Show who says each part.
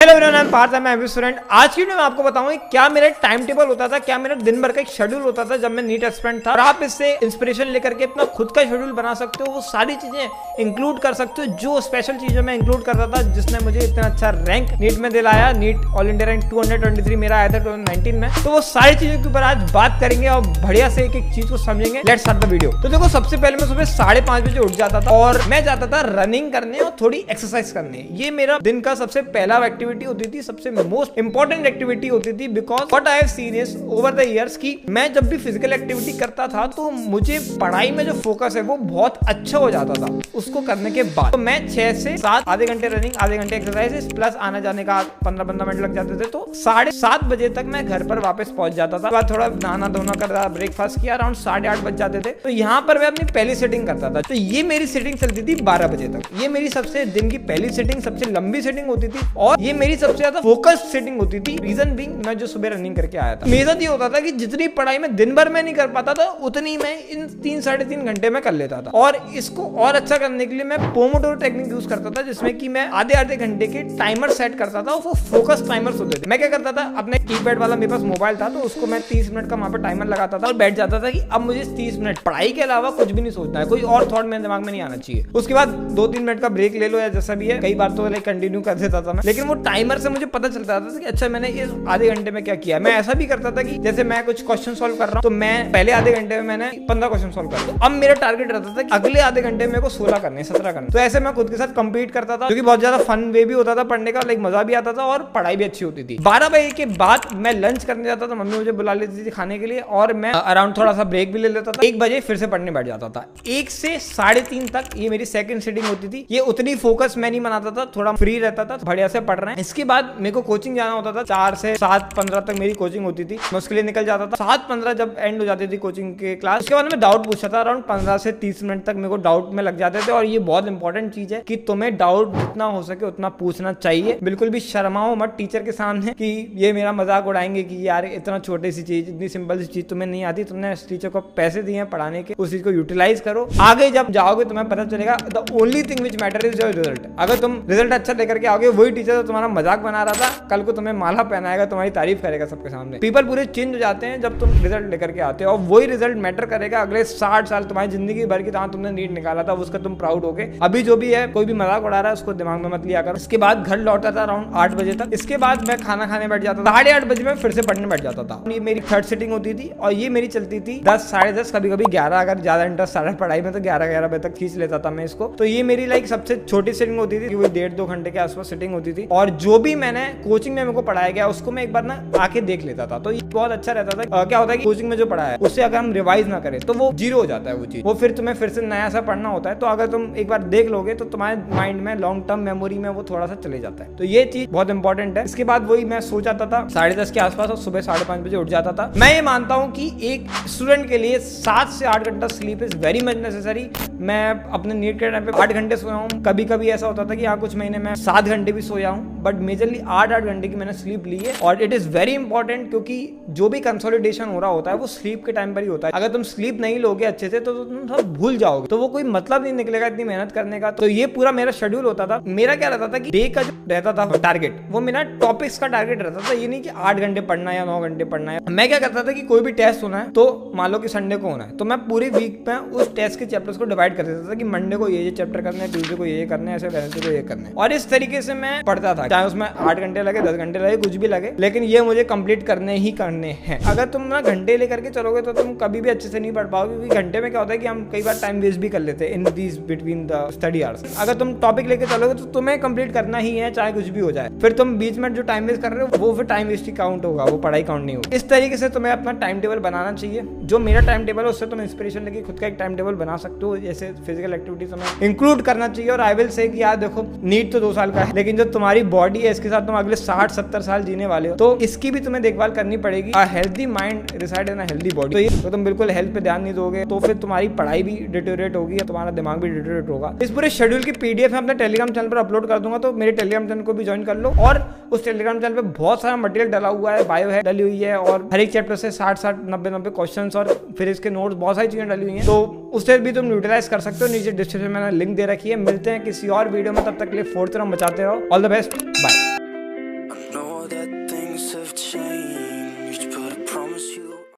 Speaker 1: Hello everyone, I am Parth, मैं MB student. आज की वीडियो में आपको बताऊंगा क्या मेरा टाइम टेबल होता था, क्या मेरा दिन भर का एक शेड्यूल होता था जब मैं नीट एस्पिरेंट था। और आप इससे इंस्पिरेशन लेकर के अपना खुद का शेड्यूल बना सकते हो, वो सारी चीजें इंक्लूड कर सकते हो जो स्पेशल चीजें मैं इंक्लूड करता था, जिसने मुझे इतना अच्छा रैंक नीट में दिलाया। नीट ऑल इंडिया रैंक 223 मेरा आया था 2019 में। तो वो सारी चीजों के ऊपर आज बात करेंगे और बढ़िया से एक एक चीज को समझेंगे। Let's start the video. तो देखो, सबसे पहले मैं सुबह 5:30 बजे उठ जाता था और मैं जाता था रनिंग करने और थोड़ी एक्सरसाइज करने। ये मेरा दिन का सबसे पहला एक्टिविटी होती थी, सबसे मोस्ट इंपॉर्टेंट एक्टिविटी होती थी। Because what I have seen is over the years की मैं जब भी फिजिकल एक्टिविटी करता था तो मुझे पढ़ाई में जो फोकस है वो बहुत अच्छा हो जाता था उसको करने के बाद। तो मैं 6 से 7 आधे घंटे रनिंग, आधे घंटे एक्सरसाइज प्लस आने जाने का 15-15 मिनट लग जाते थे। तो 7:30 बजे तक मैं घर पर वापस पहुंच जाता था। बाद थोड़ा नहाना धोना कर ब्रेकफास्ट किया, अराउंड 8:30 बज जाते थे। तो यहाँ पर मैं अपनी पहली सेटिंग करता था। तो ये मेरी सेटिंग चलती थी 12 बजे तक। ये मेरी सबसे दिन की पहली सेटिंग, सबसे लंबी सेटिंग होती थी और ये मेरी सबसे ज्यादा फोकस सेटिंग होती थी। रीजन बीइंग, मैं जो सुबह रनिंग करके आया था, मेरा ये होता था कि जितनी पढ़ाई में दिन भर में नहीं कर पाता था उतनी मैं इन 3-3.5 घंटे में कर लेता था। और इसको और अच्छा करने के लिए मैं पोमोडोरो टेक्निक यूज करता था, जिसमें कि मैं आधे घंटे के टाइमर सेट करता था। वो फोकस टाइमर्स होते थे। मैं क्या करता था, अपने कीपैड वाला मेरे पास मोबाइल था तो उसको मैं 30 मिनट का वहां पर टाइमर लगाता था और बैठ जाता था कि अब मुझे 30 मिनट पढ़ाई के अलावा कुछ भी नहीं सोचना है, कोई और थॉट मेरे दिमाग में नहीं आना चाहिए। उसके बाद 2-3 मिनट का ब्रेक ले लो या जैसा भी है। कई बार तो कंटिन्यू कर देता था मैं, लेकिन वो टाइमर से मुझे पता चलता था कि अच्छा मैंने इस आधे घंटे में क्या किया। मैं ऐसा भी करता था कि जैसे मैं कुछ क्वेश्चन सॉल्व कर रहा हूं तो मैं पहले आधे घंटे में मैंने 15 क्वेश्चन सॉल्व कर दिए। अब मेरा टारगेट रहता था कि अगले आधे घंटे में को 16 करने, 17 करने। तो ऐसे मैं खुद के साथ कंप्लीट करता था, क्योंकि बहुत ज्यादा फन वे भी होता था पढ़ने का, लाइक मजा भी आता था और पढ़ाई भी अच्छी होती थी। 12 बजे के बाद मैं लंच करने जाता था, मम्मी मुझे बुला लेती थी खाने के लिए और मैं अराउंड थोड़ा सा ब्रेक भी ले लेता था। 1 बजे फिर से पढ़ने बैठ जाता था। 1 से 3:30 तक ये मेरी सेकंड सीटिंग होती थी। ये उतनी फोकस मैं नहीं बनाता था, थोड़ा फ्री रहता था, बढ़िया से पढ़ रहे हैं। इसके बाद मेरे को कोचिंग जाना होता था। 4 से 7:15 तक मेरी कोचिंग होती थी, मैं उसके लिए निकल जाता था। 7:15 जब एंड हो जाती थी कोचिंग के क्लास, उसके बाद मैं डाउट पूछता था। अराउंड 15 से 30 मिनट तक मेरे को डाउट में लग जाते थे। और ये बहुत इंपॉर्टेंट चीज है कि तुम्हें डाउट जितना हो सके उतना पूछना चाहिए। बिल्कुल भी शर्माओ मत टीचर के सामने कि ये मेरा मजाक उड़ाएंगे कि यार इतना छोटी सी चीज, इतनी सिंपल सी चीज तुम्हें नहीं आती, तुमने इस टीचर को पैसे दिए हैं पढ़ाने के, उस चीज को यूटिलाइज करो। आगे जब जाओगे तुम्हें पता चलेगा the only thing which matter is your result. अगर तुम रिजल्ट अच्छा लेकर के आओगे, वही टीचर तुम्हारा मजाक बना रहा था कल को तुम्हें माला पहनाएगा, तुम्हारी तारीफ करेगा सबके सामने। पीपल पूरे चेंज हो जाते हैं जब तुम रिजल्ट लेकर के आते हो, और वही रिजल्ट मैटर करेगा अगले 60 साल तुम्हारी जिंदगी भर की। जहां तुमने नीट निकाला था उसका तुम प्राउड होगे। अभी जो भी है, कोई भी मजाक उड़ा रहा है उसको दिमाग में मत लिया करो। इसके बाद घर लौटा था अराउंड 8 बजे तक। इसके बाद मैं खाना खाने बैठ जाता था। 8:30 बजे मैं फिर से पढ़ने बैठ जाता था। ये मेरी थर्ड सीटिंग होती थी और ये मेरी चलती थी 10, 10:30, कभी कभी 11। अगर ज्यादा इंटरेस्ट आ रहा है पढ़ाई में तो 11 बजे तक खींच लेता था मैं इसको। तो ये मेरी लाइक सबसे छोटी सीटिंग होती थी, वो 1.5-2 घंटे के आसपास सीटिंग होती थी। और जो भी मैंने कोचिंग में मेरे को पढ़ाया गया उसको मैं एक बार ना आके देख लेता था। तो ये बहुत अच्छा रहता था। क्या होता है कि कोचिंग में जो पढ़ा है उससे अगर हम रिवाइज ना करें तो वो 0 हो जाता है वो चीज। वो फिर तुम्हें फिर से नया सा पढ़ना होता है। तो अगर तुम एक बार देख लोगे तो तुम्हारे माइंड में लॉन्ग टर्म मेमोरी में वो थोड़ा सा चले जाता है। तो ये चीज बहुत इंपॉर्टेंट है। इसके बाद वही मैं सो जाता था 10:30 के आसपास और सुबह 5:30 बजे उठ जाता था। मैं ये मानता हूँ कि एक स्टूडेंट के लिए 7 से 8 घंटा sleep is very much necessary. मैं अपने नीट के टाइम पे 8 घंटे सोया हूँ। कभी कभी ऐसा होता था कि हाँ कुछ महीने में 7 घंटे भी सोया हूँ, बट मेजरली 8-8 घंटे की मैंने स्लीप ली है। और इट इज वेरी इंपॉर्टेंट, क्योंकि जो भी कंसोलिडेशन हो रहा होता है वो स्लीप के टाइम पर ही होता है। अगर तुम स्लीप नहीं लोगे अच्छे से तो तुम सब भूल जाओगे, तो वो कोई मतलब नहीं निकलेगा इतनी मेहनत करने का। तो ये पूरा मेरा शेड्यूल होता था। मेरा क्या रहता था कि डे का जो रहता था टारगेट, वो मेरा टॉपिक्स का टारगेट रहता था। ये नहीं कि 8 घंटे पढ़ना है या 9 घंटे पढ़ना है। मैं क्या करता था कि कोई भी टेस्ट होना है तो मान लो कि संडे को होना है, तो मैं पूरी वीक में उस टेस्ट के चैप्टर्स को डिवाइड कर देता था कि मंडे को ये चैप्टर करना है, ट्यूसडे को ये करना है, ऐसे वेडनेसडे को ये करना है। और इस तरीके से मैं पढ़ता था, चाहे उसमें 8 घंटे लगे, 10 घंटे लगे, कुछ भी लगे, लेकिन ये मुझे कंप्लीट करने ही करने हैं। अगर तुम ना घंटे लेकर के चलोगे तो तुम कभी भी अच्छे से नहीं पढ़ पाओगे, क्योंकि घंटे में क्या होता है कि हम कई बार टाइम वेस्ट भी कर लेते हैं in these between the study hours. अगर तुम टॉपिक लेके चलोगे तो तुम्हें कंप्लीट करना ही है, चाहे कुछ भी हो जाए। फिर तुम बीच में जो टाइम वेस्ट कर रहे हो वो फिर टाइम वेस्ट ही काउंट होगा, वो पढ़ाई काउंट नहीं होगी। इस तरीके से तुम्हें अपना टाइम टेबल बनाना चाहिए। जो मेरा टाइम टेबल है उससे तुम इंस्पिरेशन लेके खुद का एक टाइम टेबल बना सकते हो। जैसे फिजिकल एक्टिविटीज तुम्हें इंक्लूड करना चाहिए। और आई विल से कि यार देखो, नीट तो 2 साल का है, लेकिन जो तुम्हारी बॉडी है इसके साथ तुम अगले 60-70 साल जीने वाले हो, तो इसकी भी तुम्हें देखभाल करनी पड़ेगी। A healthy mind reside in a healthy body. तो ये तो तुम बिल्कुल हेल्थ पे ध्यान नहीं दोगे तो फिर तुम्हारी पढ़ाई भी डिटोरेट होगी, तुम्हारा दिमाग भी डिटोरेट होगा। इस पूरे शेड्यूल की PDF मैं अपने टेलीग्राम चैनल पर अपलोड कर दूंगा, तो मेरे टेलीग्राम चैनल को भी ज्वाइन कर लो। और उस टेलीग्राम चैनल पे बहुत सारा मटेरियल डाला हुआ है, बायो है डली हुई है, और हर एक चैप्टर से 60-60, 90-90 क्वेश्चन और फिर इसके नोट्स, बहुत सारी चीजें डाली हुई हैं। तो उससे भी तुम यूटिलाइज कर सकते हो। नीचे डिस्क्रिप्शन में मैंने लिंक दे रखी है। मिलते हैं किसी और वीडियो में, तब तक के लिए 4th रन बचाते रहो। All the best, bye.
Speaker 2: expensive